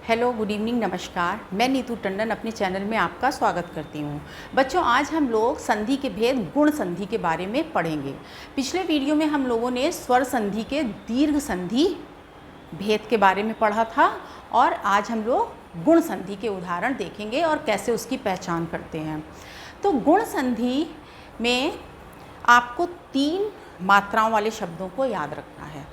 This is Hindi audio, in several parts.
हेलो, गुड इवनिंग, नमस्कार। मैं नीतू टंडन अपने चैनल में आपका स्वागत करती हूँ। बच्चों, आज हम लोग संधि के भेद गुण संधि के बारे में पढ़ेंगे। पिछले वीडियो में हम लोगों ने स्वर संधि के दीर्घ संधि भेद के बारे में पढ़ा था और आज हम लोग गुण संधि के उदाहरण देखेंगे और कैसे उसकी पहचान करते हैं। तो गुण संधि में आपको 3 मात्राओं वाले शब्दों को याद रखना है।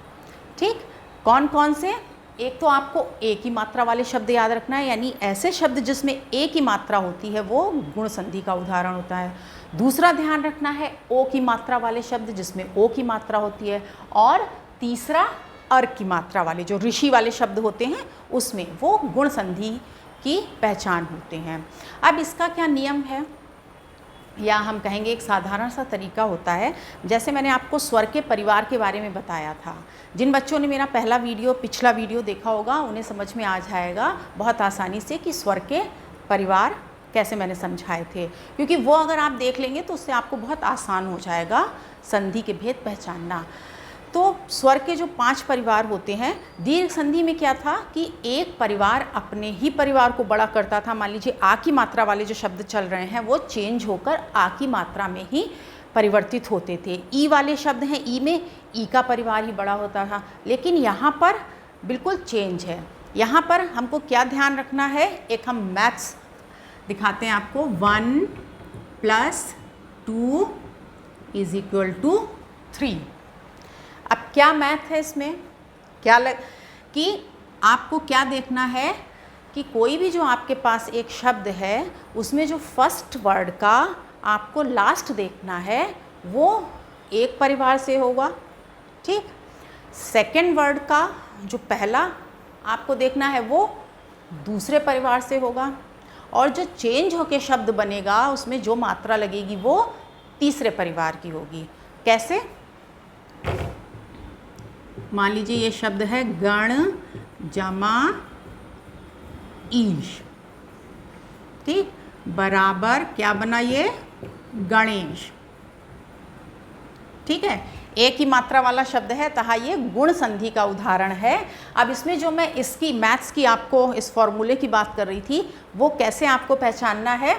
ठीक, कौन कौन से? एक तो आपको एक ही मात्रा वाले शब्द याद रखना है, यानी ऐसे शब्द जिसमें एक ही मात्रा होती है वो गुण संधि का उदाहरण होता है। दूसरा ध्यान रखना है ओ की मात्रा वाले शब्द जिसमें ओ की मात्रा होती है। और तीसरा अर की मात्रा वाले जो ऋषि वाले शब्द होते हैं उसमें वो गुण संधि की पहचान होते हैं। अब इसका क्या नियम है, या हम कहेंगे एक साधारण सा तरीका होता है। जैसे मैंने आपको स्वर के परिवार के बारे में बताया था, जिन बच्चों ने मेरा पिछला वीडियो देखा होगा उन्हें समझ में आ जाएगा बहुत आसानी से कि स्वर के परिवार कैसे मैंने समझाए थे, क्योंकि वो अगर आप देख लेंगे तो उससे आपको बहुत आसान हो जाएगा संधि के भेद पहचानना। तो स्वर के जो 5 परिवार होते हैं, दीर्घ संधि में क्या था कि एक परिवार अपने ही परिवार को बड़ा करता था। मान लीजिए आ की मात्रा वाले जो शब्द चल रहे हैं वो चेंज होकर आ की मात्रा में ही परिवर्तित होते थे। ई वाले शब्द हैं, ई में ई का परिवार ही बड़ा होता था। लेकिन यहाँ पर बिल्कुल चेंज है। यहाँ पर हमको क्या ध्यान रखना है, एक हम मैथ्स दिखाते हैं आपको। 1 + 2 = 3। अब क्या मैथ है इसमें, कि आपको क्या देखना है कि कोई भी जो आपके पास एक शब्द है उसमें जो फर्स्ट वर्ड का आपको लास्ट देखना है वो एक परिवार से होगा। ठीक, सेकंड वर्ड का जो पहला आपको देखना है वो दूसरे परिवार से होगा, और जो चेंज होके शब्द बनेगा उसमें जो मात्रा लगेगी वो तीसरे परिवार की होगी। कैसे? मान लीजिए ये शब्द है गण जमा ईश। ठीक, बराबर क्या बना ये? गणेश। ठीक है, एक ही मात्रा वाला शब्द है, तथा ये गुण संधि का उदाहरण है। अब इसमें जो मैं इसकी मैथ्स की आपको इस फॉर्मूले की बात कर रही थी वो कैसे आपको पहचानना है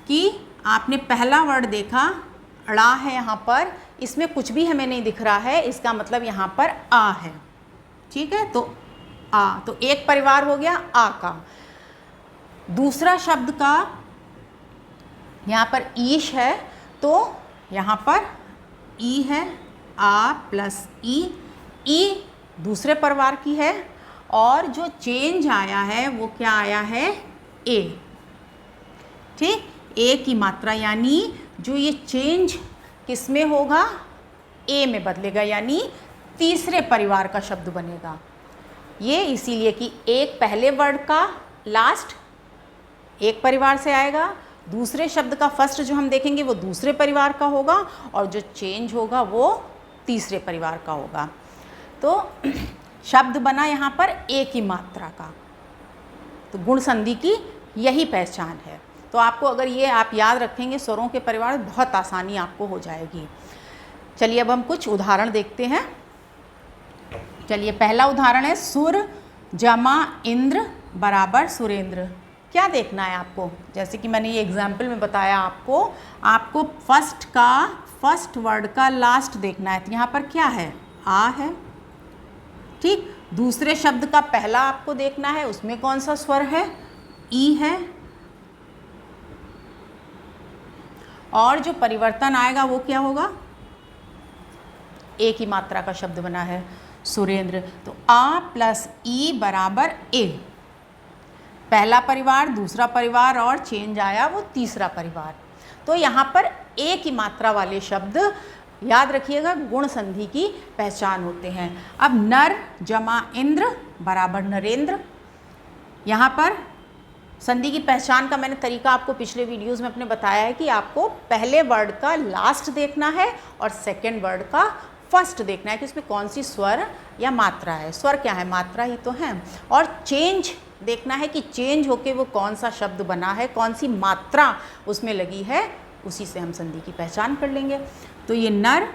कि आपने पहला वर्ड देखा अड़ा है, यहाँ पर इसमें कुछ भी हमें नहीं दिख रहा है, इसका मतलब यहाँ पर आ है। ठीक है, तो आ, तो एक परिवार हो गया आ का। दूसरा शब्द का यहाँ पर ईश है, तो यहाँ पर ई है, आ + ई दूसरे परिवार की है, और जो चेंज आया है वो क्या आया है? ए। ठीक, ए की मात्रा, यानी जो ये चेंज किस में होगा? ए में बदलेगा, यानी तीसरे परिवार का शब्द बनेगा। ये इसीलिए कि एक पहले वर्ड का लास्ट एक परिवार से आएगा, दूसरे शब्द का फर्स्ट जो हम देखेंगे वो दूसरे परिवार का होगा, और जो चेंज होगा वो तीसरे परिवार का होगा। तो शब्द बना यहाँ पर एक ही मात्रा का। तो गुण संधि की यही पहचान है। तो आपको अगर ये आप याद रखेंगे स्वरों के परिवार, बहुत आसानी आपको हो जाएगी। चलिए अब हम कुछ उदाहरण देखते हैं। चलिए, पहला उदाहरण है सुर जमा इंद्र बराबर सुरेंद्र। क्या देखना है आपको? जैसे कि मैंने ये एग्जाम्पल में बताया आपको फर्स्ट वर्ड का लास्ट देखना है। तो यहाँ पर क्या है? आ है। ठीक, दूसरे शब्द का पहला आपको देखना है, उसमें कौन सा स्वर है? ई है, और जो परिवर्तन आएगा वो क्या होगा? एक ही मात्रा का शब्द बना है सुरेंद्र, तो आ + ई = ए। पहला परिवार, दूसरा परिवार, और चेंज आया वो तीसरा परिवार। तो यहाँ पर एक ही मात्रा वाले शब्द याद रखिएगा गुण संधि की पहचान होते हैं। अब नर जमा इंद्र बराबर नरेंद्र। यहाँ पर संधि की पहचान का मैंने तरीका आपको पिछले वीडियोस में अपने बताया है कि आपको पहले वर्ड का लास्ट देखना है और सेकंड वर्ड का फर्स्ट देखना है कि उसमें कौन सी स्वर या मात्रा है। स्वर क्या है? मात्रा ही तो है। और चेंज देखना है कि चेंज होके वो कौन सा शब्द बना है, कौन सी मात्रा उसमें लगी है, उसी से हम संधि की पहचान कर लेंगे। तो ये नर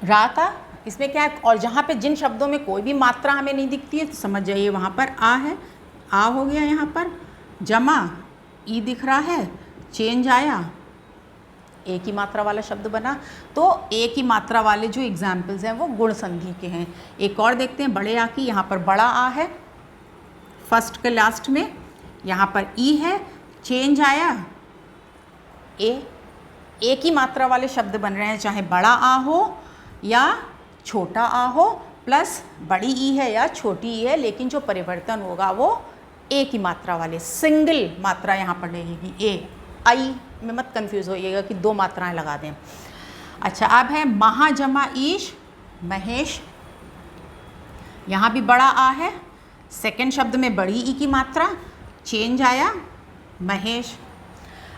रा का इसमें क्या है, और जहाँ पे जिन शब्दों में कोई भी मात्रा हमें नहीं दिखती है तो समझ जाइए वहाँ पर आ है, आ हो गया यहाँ पर, जमा ई दिख रहा है, चेंज आया, एक ही मात्रा वाला शब्द बना। तो एक ही मात्रा वाले जो एग्जाम्पल्स हैं वो गुण संधि के हैं। एक और देखते हैं बड़े आ की, यहाँ पर बड़ा आ है फर्स्ट के लास्ट में, यहाँ पर ई है, चेंज आया ए, एक ही मात्रा वाले शब्द बन रहे हैं, चाहे बड़ा आ हो या छोटा आ हो, प्लस बड़ी ई है या छोटी ई है, लेकिन जो परिवर्तन होगा वो एक ही मात्रा वाले, सिंगल मात्रा यहाँ पर लगेगी ए, आई में मत कंफ्यूज होइएगा कि दो मात्राएं लगा दें। अच्छा, अब है महा जमा ईश, महेश, यहाँ भी बड़ा आ है, सेकंड शब्द में बड़ी ई की मात्रा, चेंज आया, महेश।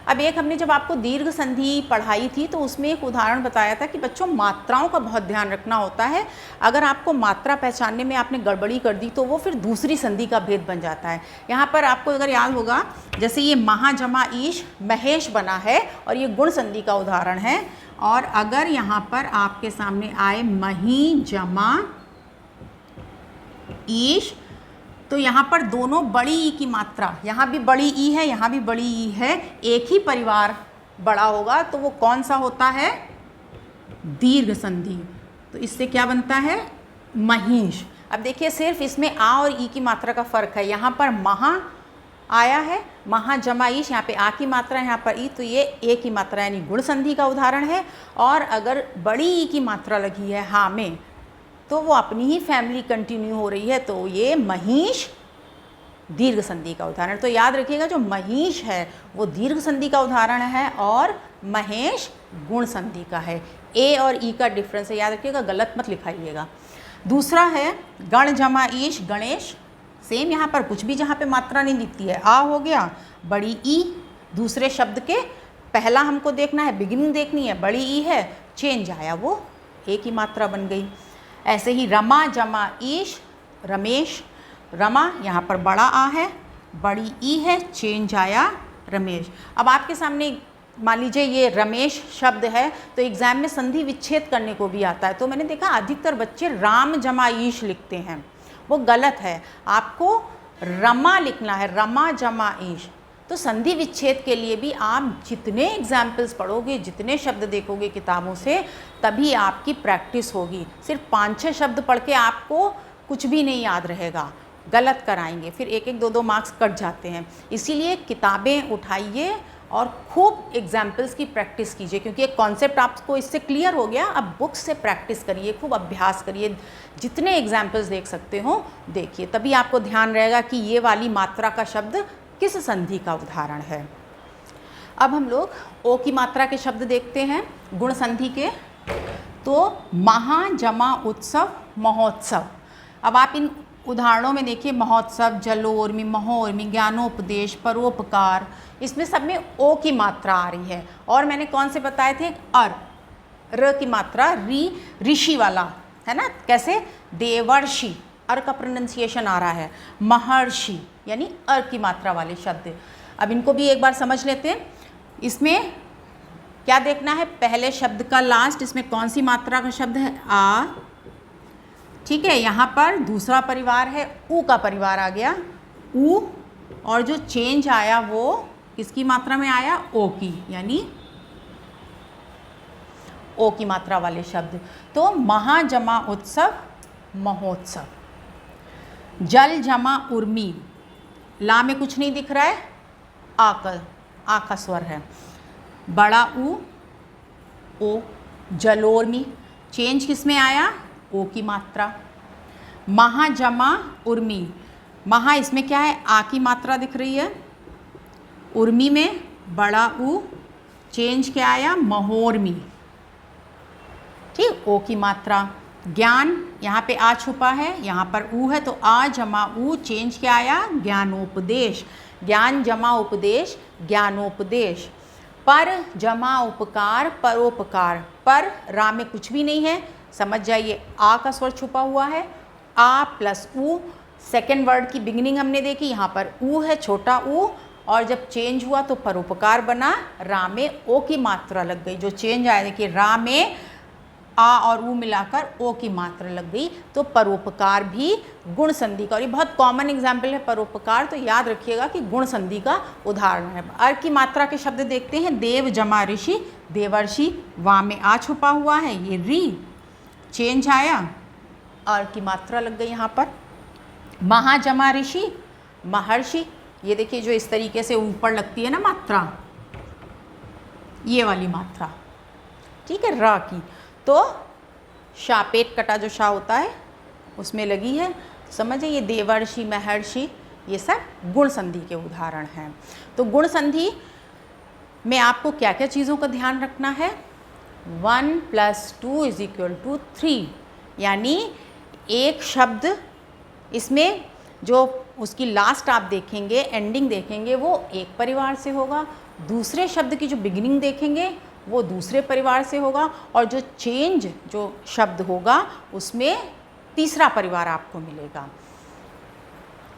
अब एक हमने जब आपको दीर्घ संधि पढ़ाई थी तो उसमें एक उदाहरण बताया था कि बच्चों मात्राओं का बहुत ध्यान रखना होता है। अगर आपको मात्रा पहचानने में आपने गड़बड़ी कर दी तो वो फिर दूसरी संधि का भेद बन जाता है। यहाँ पर आपको अगर याद होगा, जैसे ये महा जमा ईश, महेश बना है और ये गुण संधि का उदाहरण है। और अगर यहाँ पर आपके सामने आए मही जमा ईश, तो यहाँ पर दोनों बड़ी ई की मात्रा, यहाँ भी बड़ी ई है, यहाँ भी बड़ी ई है, एक ही परिवार बड़ा होगा तो वो कौन सा होता है, दीर्घ संधि। तो इससे क्या बनता है, महीश। अब देखिए सिर्फ इसमें आ और ई की मात्रा का फ़र्क है। यहाँ पर महा आया है, महा जमा ईश, यहाँ पे आ की मात्रा, यहाँ पर ई, तो ये एक ही मात्रा यानी गुण संधि का उदाहरण है। और अगर बड़ी ई की मात्रा लगी है हा में तो वो अपनी ही फैमिली कंटिन्यू हो रही है, तो ये महीश दीर्घ संधि का उदाहरण। तो याद रखिएगा जो महीश है वो दीर्घ संधि का उदाहरण है और महेश गुण संधि का है। ए और ई का डिफरेंस है, याद रखिएगा, गलत मत लिखाइएगा। दूसरा है गण जमा ईश, गणेश। सेम यहाँ पर कुछ भी जहाँ पे मात्रा नहीं दिखती है, आ हो गया, बड़ी ई, दूसरे शब्द के पहला हमको देखना है, बिगिनिंग देखनी है, बड़ी ई है, चेंज आया, वो एक ही मात्रा बन गई। ऐसे ही रमा जमा ईश, रमेश, रमा यहाँ पर बड़ा आ है, बड़ी ई है, चेंज आया, रमेश। अब आपके सामने मान लीजिए ये रमेश शब्द है तो एग्ज़ाम में संधि विच्छेद करने को भी आता है। तो मैंने देखा अधिकतर बच्चे राम जमा ईश लिखते हैं, वो गलत है, आपको रमा लिखना है, रमा जमा ईश। तो संधि विच्छेद के लिए भी आप जितने एग्जाम्पल्स पढ़ोगे, जितने शब्द देखोगे किताबों से, तभी आपकी प्रैक्टिस होगी। सिर्फ 5-6 शब्द पढ़ के आपको कुछ भी नहीं याद रहेगा, गलत कराएंगे, फिर 1-1, 2-2 मार्क्स कट जाते हैं। इसीलिए किताबें उठाइए और खूब एग्जाम्पल्स की प्रैक्टिस कीजिए, क्योंकि एक कॉन्सेप्ट आपको इससे क्लियर हो गया। अब बुक्स से प्रैक्टिस करिए, खूब अभ्यास करिए, जितने एग्जाम्पल्स देख सकते हो देखिए, तभी आपको ध्यान रहेगा कि ये वाली मात्रा का शब्द किस संधि का उदाहरण है। अब हम लोग ओ की मात्रा के शब्द देखते हैं गुण संधि के। तो महा जमा उत्सव, महोत्सव। अब आप इन उदाहरणों में देखिए, महोत्सव, जलोर्मी, महोर्मी, ज्ञानोपदेश, परोपकार, इसमें सब में ओ की मात्रा आ रही है। और मैंने कौन से बताए थे, र की मात्रा, ऋषि वाला है ना, कैसे, देवर्षि, अर का प्रोनाउंसिएशन आ रहा है, महर्षि यानी अर की मात्रा वाले शब्द। अब इनको भी एक बार समझ लेते हैं। इसमें क्या देखना है, पहले शब्द का लास्ट, इसमें कौन सी मात्रा का शब्द है, आ, ठीक है। यहाँ पर दूसरा परिवार है, ऊ का परिवार आ गया, ऊ, और जो चेंज आया वो किसकी मात्रा में आया, ओ की, यानी ओ की मात्रा वाले शब्द। तो महा जमा उत्सव, महोत्सव। जल जमा उर्मी, ला में कुछ नहीं दिख रहा है, आ का स्वर है, बड़ा ऊ, ओ, जलोर्मी, चेंज किस में आया, ओ की मात्रा। महा जमा उर्मी, महा इसमें क्या है, आ की मात्रा दिख रही है, उर्मी में बड़ा ऊ, चेंज क्या आया, महोर्मी, ठीक, ओ की मात्रा। ज्ञान, यहाँ पे आ छुपा है, यहाँ पर ऊ है, तो आ जमा ऊ, चेंज क्या आया, ज्ञानोपदेश, ज्ञान जमा उपदेश, ज्ञानोपदेश। पर जमा उपकार, परोपकार, पर रा में कुछ भी नहीं है, समझ जाइए आ का स्वर छुपा हुआ है, आ प्लस ऊ, सेकेंड वर्ड की बिगिनिंग हमने देखी, यहाँ पर ऊ है, छोटा ऊ, और जब चेंज हुआ तो परोपकार बना, रा में ओ की मात्रा लग गई, जो चेंज आया, देखिए रा में आ और ऊ मिलाकर ओ की मात्रा लग गई, तो परोपकार भी गुण संधि का। और ये बहुत कॉमन एग्जाम्पल है परोपकार, तो याद रखिएगा कि गुण संधि का उदाहरण है। अर की मात्रा के शब्द देखते हैं। देव जमा ऋषि, देवर्षि, वा में आ छुपा हुआ है, ये री चेंज आया, अर की मात्रा लग गई यहाँ पर। महा जमा ऋषि, महर्षि, ये देखिए जो इस तरीके से ऊपर लगती है ना मात्रा, ये वाली मात्रा, ठीक है, र की, तो शा पेट कटा जो शा होता है उसमें लगी है। समझिए ये देवर्षि, महर्षि, ये सब गुण संधि के उदाहरण हैं। तो गुण संधि में आपको क्या क्या चीज़ों का ध्यान रखना है? 1 + 2 = 3, यानी एक शब्द, इसमें जो उसकी लास्ट आप देखेंगे, एंडिंग देखेंगे, वो एक परिवार से होगा। दूसरे शब्द की जो बिगिनिंग देखेंगे वो दूसरे परिवार से होगा, और जो चेंज जो शब्द होगा उसमें तीसरा परिवार आपको मिलेगा।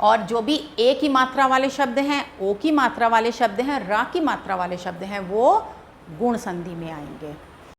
और जो भी ए की मात्रा वाले शब्द हैं, ओ की मात्रा वाले शब्द हैं, रा की मात्रा वाले शब्द हैं, वो गुण संधि में आएंगे।